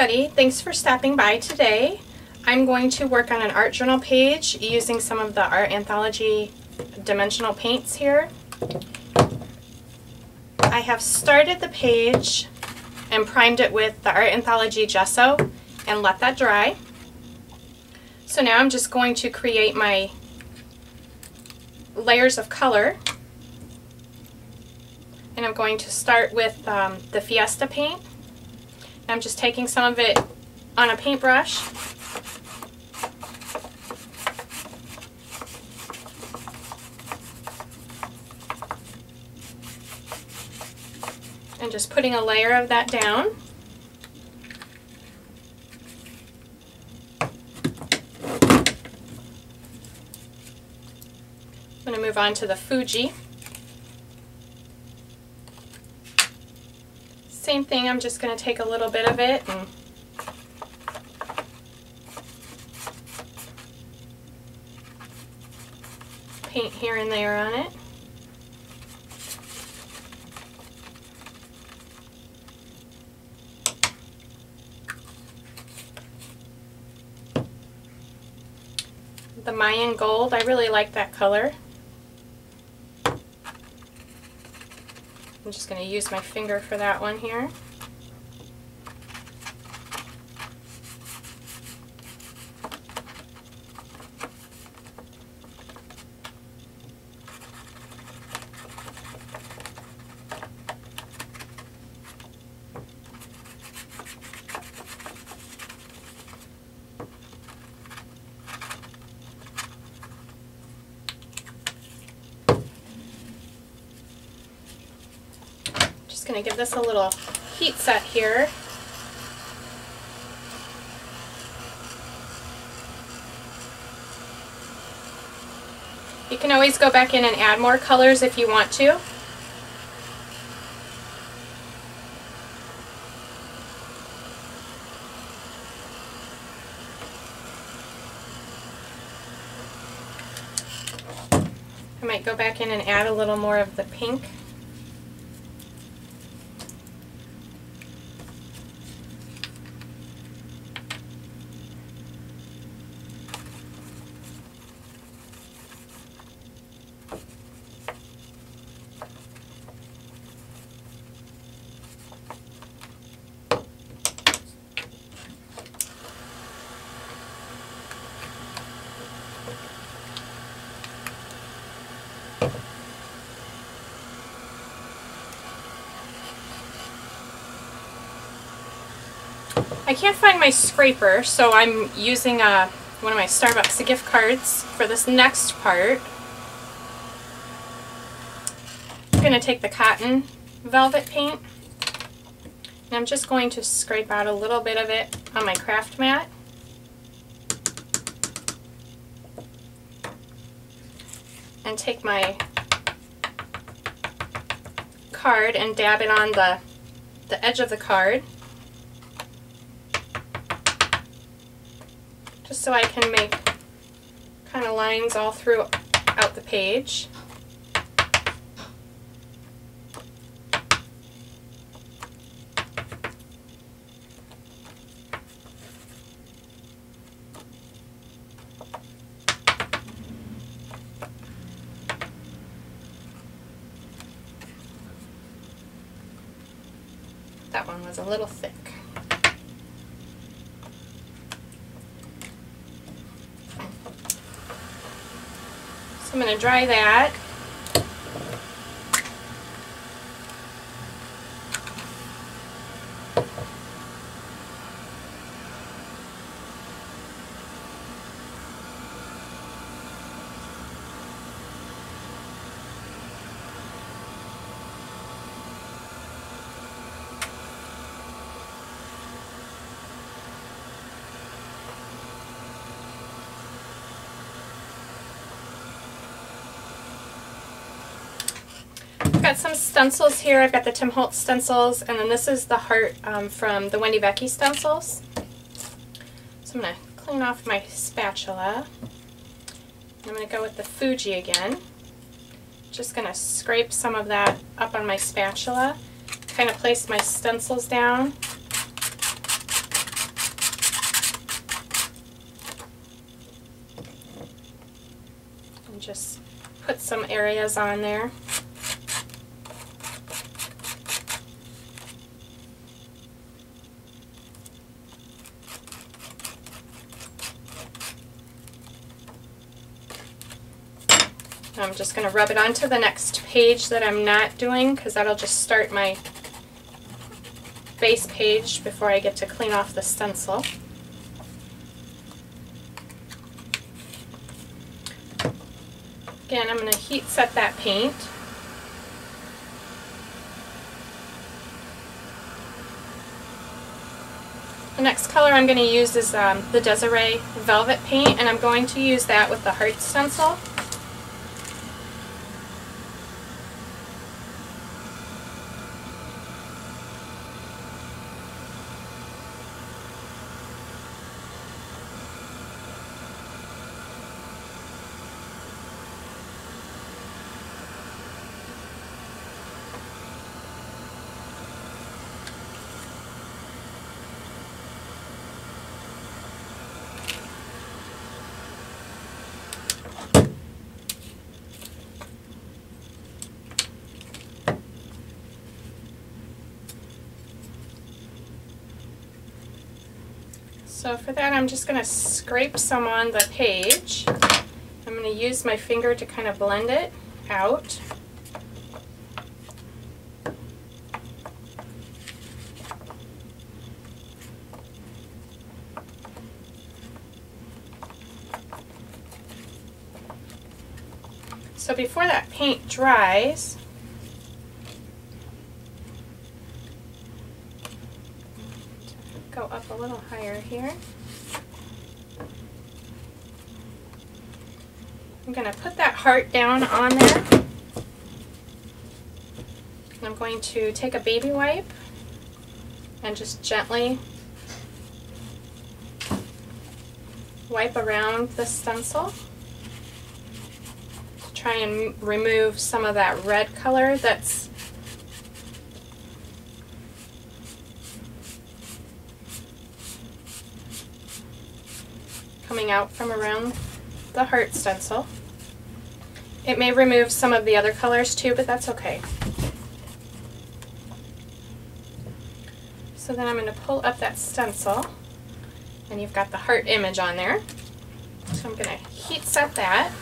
everybody, thanks for stopping by today. I'm going to work on an art journal page using some of the Art Anthology Dimensional paints here. I have started the page and primed it with the Art Anthology gesso and let that dry. So now I'm just going to create my layers of color. And I'm going to start with the Fiesta paint. I'm just taking some of it on a paintbrush and just putting a layer of that down. I'm going to move on to the Fuji. Same thing, I'm just going to take a little bit of it and paint here and there on it. The Mayan Gold, I really like that color. I'm just going to use my finger for that one here. Going to give this a little heat set here. You can always go back in and add more colors if you want to. I might go back in and add a little more of the pink. I can't find my scraper, so I'm using one of my Starbucks gift cards for this next part. I'm going to take the cotton velvet paint, and I'm just going to scrape out a little bit of it on my craft mat. And take my card and dab it on the edge of the card, just so I can make kind of lines all throughout the page. That one was a little thick. So I'm going to dry that. I've got some stencils here. I've got the Tim Holtz stencils, and then this is the heart from the Wendy Becky stencils. So I'm going to clean off my spatula. I'm going to go with the Fuji again. Just going to scrape some of that up on my spatula, kind of place my stencils down. And just put some areas on there. I'm just going to rub it onto the next page that I'm not doing, because that'll just start my base page before I get to clean off the stencil. Again, I'm going to heat set that paint. The next color I'm going to use is the Desiree Velvet paint, and I'm going to use that with the heart stencil. So for that, I'm just going to scrape some on the page. I'm going to use my finger to kind of blend it out. So before that paint dries, go up a little higher here. I'm going to put that heart down on there. And I'm going to take a baby wipe and just gently wipe around the stencil to try and remove some of that red color that's coming out from around the heart stencil. It may remove some of the other colors too, but that's okay. So then I'm going to pull up that stencil, and you've got the heart image on there. So I'm going to heat set that.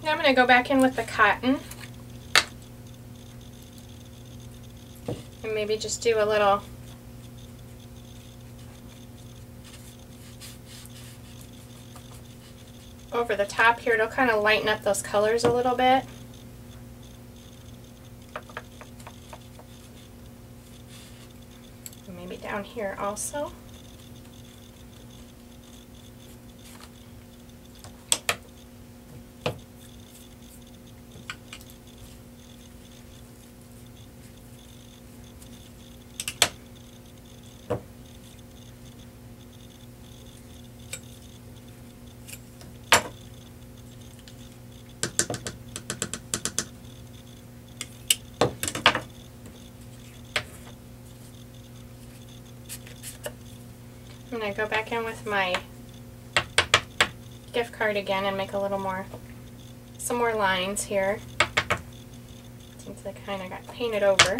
Now I'm going to go back in with the cotton and maybe just do a little over the top here. It'll kind of lighten up those colors a little bit. And maybe down here also. I'm going to go back in with my gift card again and make a little more, some more lines here, since they kind of got painted over.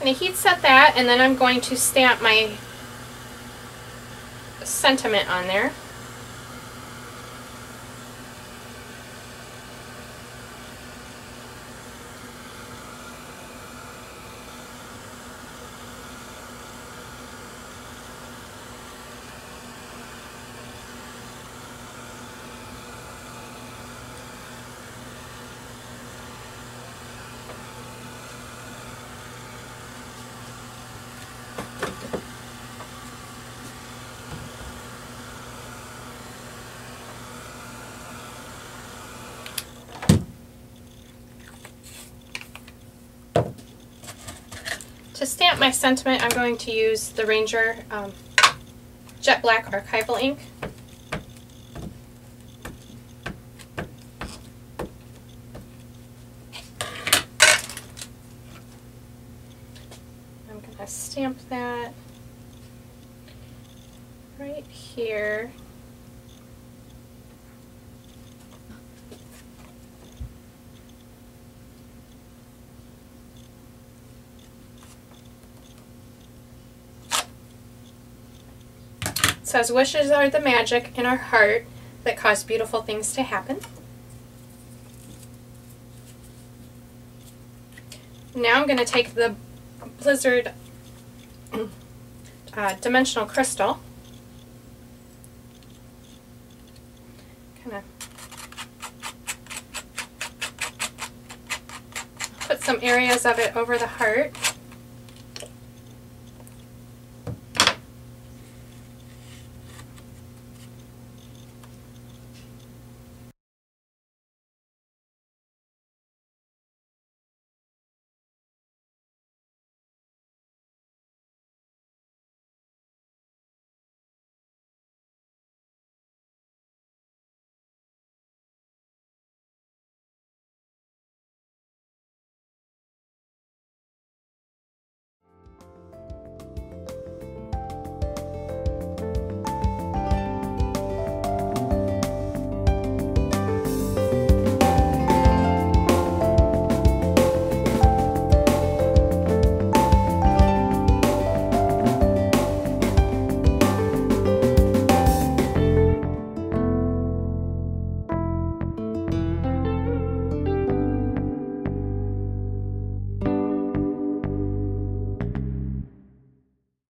going to heat set that, and then I'm going to stamp my sentiment on there. To stamp my sentiment, I'm going to use the Ranger Jet Black Archival ink. I'm going to stamp that right here. It says, wishes are the magic in our heart that cause beautiful things to happen. Now I'm going to take the Blizzard Dimensional Crystal, kind of put some areas of it over the heart.